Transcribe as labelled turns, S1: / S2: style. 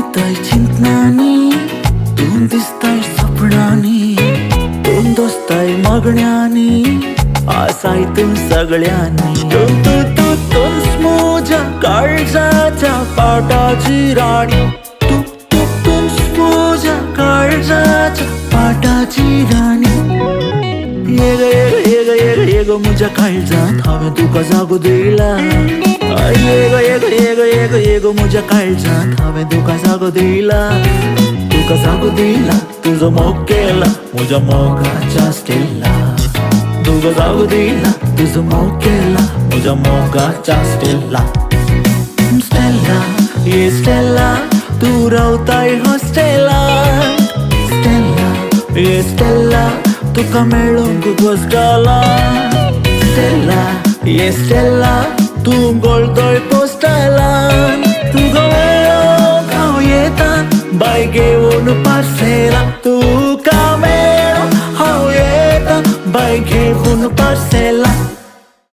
S1: दिसताय चिंतनानी, तूं दिसताय सपनांनी, तूं दोस्ताय मागण्यांनी, आसाय तूं सगळ्यांनी. तूंच म्हज्या काळजाच्या पाटाची राणी, तूंच म्हज्या काळजाच्या पाटाची राणी. ये ग म्हज्या काळजांत हांवें तुका जागो दिला. ये ग म्हज्या काळजांत हांवें तुका जागो दिला. तुका जागो दिला, तुजो मोग केला म्हज्या मोगाच्या स्टेला. तुका जागो दिला, तुजो मोग केला म्हज्या मोगाच्या स्टेला. स्टेला, ये स्टेला, तू रावताय हॉस्टेलांत. स्टेला, ये स्टेला, तुका मेळूंक घोस्टला. स्टेला, ये स्टेला, तूं गोळतोय पोस्टलान. तुका मेळूंक हांव येता बाय घेवन पार्सेला. तुका मेळूंक हांव येता बाय घेवन पार्सेला.